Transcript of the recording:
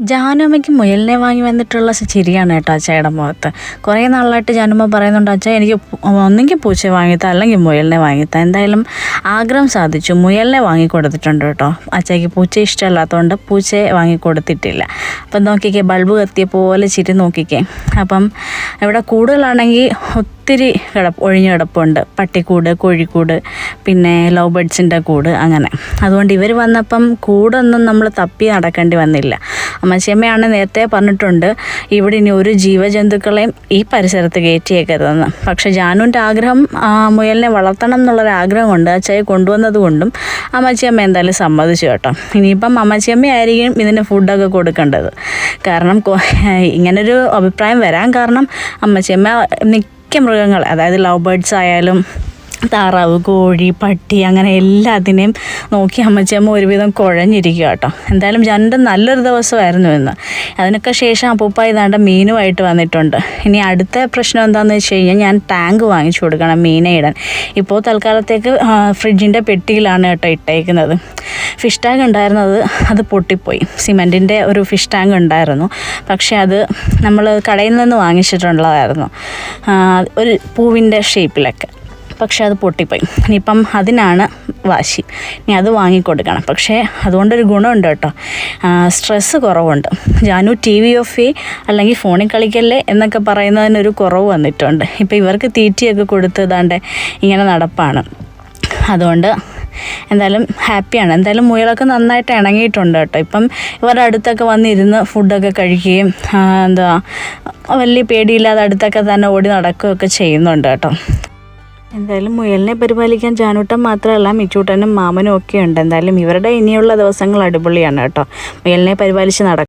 ജാനുമ്മയ്ക്ക് മുയലിനെ വാങ്ങി വന്നിട്ടുള്ള ചിരിയാണ് കേട്ടോ അച്ചായുടെ മുഖത്ത്. കുറേ നാളായിട്ട് ജാനുമ്മ പറയുന്നുണ്ട്, അച്ഛാ എനിക്ക് ഒന്നെങ്കിൽ പൂച്ചയെ വാങ്ങിത്താ അല്ലെങ്കിൽ മുയലിനെ വാങ്ങിത്താ. എന്തായാലും ആഗ്രഹം സാധിച്ചു, മുയലിനെ വാങ്ങിക്കൊടുത്തിട്ടുണ്ട് കേട്ടോ. അച്ചായ്ക്ക് പൂച്ച ഇഷ്ടമല്ലാത്തതുകൊണ്ട് പൂച്ചയെ വാങ്ങിക്കൊടുത്തിട്ടില്ല. അപ്പം നോക്കിക്കേ, ബൾബ് കത്തിയ പോലെ ചിരി നോക്കിക്കേ. അപ്പം ഇവിടെ കൂടുതലാണെങ്കിൽ ഒത്തിരി ഒഴിഞ്ഞു കിടപ്പുണ്ട്. പട്ടിക്കൂട്, കോഴിക്കൂട്, പിന്നെ ലവ് ബേഡ്സിൻ്റെ കൂട്, അങ്ങനെ. അതുകൊണ്ട് ഇവർ വന്നപ്പം കൂടൊന്നും നമ്മൾ തപ്പി നടക്കേണ്ടി വന്നില്ല. അമ്മച്ചിയമ്മയാണ് നേരത്തെ പറഞ്ഞിട്ടുണ്ട്, ഇവിടെ ഇനി ഒരു ജീവജന്തുക്കളെയും ഈ പരിസരത്ത് കയറ്റിയേക്കരുതെന്ന്. പക്ഷേ ജാനുവിൻ്റെ ആഗ്രഹം മുയലിനെ വളർത്തണം എന്നുള്ളൊരാഗ്രഹം കൊണ്ട് അച്ചായി കൊണ്ടുവന്നത് കൊണ്ടും അമ്മച്ചിയമ്മ എന്തായാലും സമ്മതിച്ചു കേട്ടോ. ഇനിയിപ്പം അമ്മച്ചിയമ്മയായിരിക്കും ഇതിന് ഫുഡൊക്കെ കൊടുക്കേണ്ടത്. കാരണം ഇങ്ങനൊരു അഭിപ്രായം വരാൻ കാരണം അമ്മച്ചിയമ്മ മിക്ക മൃഗങ്ങൾ, അതായത് ലവ് ബേഡ്സ് ആയാലും താറാവ്, കോഴി, പട്ടി, അങ്ങനെ എല്ലാത്തിനെയും നോക്കി അമ്മച്ചിയമ്മ ഒരുവിധം കുഴഞ്ഞിരിക്കുക കേട്ടോ. എന്തായാലും രണ്ടും നല്ലൊരു ദിവസമായിരുന്നു ഇന്ന്. അതിനൊക്കെ ശേഷം അപ്പൂപ്പ ഇതാണ്ട് മീനുമായിട്ട് വന്നിട്ടുണ്ട്. ഇനി അടുത്ത പ്രശ്നം എന്താണെന്ന് വെച്ച് കഴിഞ്ഞാൽ ഞാൻ ടാങ്ക് വാങ്ങിച്ചു കൊടുക്കണം മീനെ ഇടാൻ. ഇപ്പോൾ തൽക്കാലത്തേക്ക് ഫ്രിഡ്ജിൻ്റെ പെട്ടിയിലാണ് കേട്ടോ ഇട്ടേക്കുന്നത്. ഫിഷ് ടാങ്ക് ഉണ്ടായിരുന്നത് അത് പൊട്ടിപ്പോയി. സിമെൻറ്റിൻ്റെ ഒരു ഫിഷ് ടാങ്ക് ഉണ്ടായിരുന്നു, പക്ഷേ അത് നമ്മൾ കടയിൽ നിന്ന് വാങ്ങിച്ചിട്ടുള്ളതായിരുന്നു, ഒരു പൂവിൻ്റെ ഷേപ്പിലൊക്കെ. പക്ഷേ അത് പൊട്ടിപ്പോയി. ഇനിയിപ്പം അതിനാണ് വാശി, ഇനി അത് വാങ്ങിക്കൊടുക്കണം. പക്ഷേ അതുകൊണ്ടൊരു ഗുണമുണ്ട് കേട്ടോ, സ്ട്രെസ്സ് കുറവുണ്ട്. ജാനു TV ഓഫ് ചെയ്യ് അല്ലെങ്കിൽ ഫോണിൽ കളിക്കല്ലേ എന്നൊക്കെ പറയുന്നതിനൊരു കുറവ് വന്നിട്ടുണ്ട്. ഇപ്പം ഇവർക്ക് തീറ്റയൊക്കെ കൊടുത്ത് ഇതാണ്ട് ഇങ്ങനെ നടപ്പാണ്. അതുകൊണ്ട് എന്തായാലും ഹാപ്പിയാണ്. എന്തായാലും മുയലൊക്കെ നന്നായിട്ട് ഇണങ്ങിയിട്ടുണ്ട് കേട്ടോ. ഇപ്പം ഇവരുടെ അടുത്തൊക്കെ വന്നിരുന്ന് ഫുഡൊക്കെ കഴിക്കുകയും വലിയ പേടിയില്ലാതെ അടുത്തൊക്കെ തന്നെ ഓടി നടക്കുകയൊക്കെ ചെയ്യുന്നുണ്ട് കേട്ടോ. എന്തായാലും മുയലിനെ പരിപാലിക്കാൻ ജാനൂട്ടൻ മാത്രമല്ല, മിച്ചൂട്ടനും മാമനും ഒക്കെ ഉണ്ട്. എന്തായാലും ഇവരുടെ ഇനിയുള്ള ദിവസങ്ങൾ അടിപൊളിയാണ് കേട്ടോ. മുയലിനെ പരിപാലിച്ച് നടക്കും.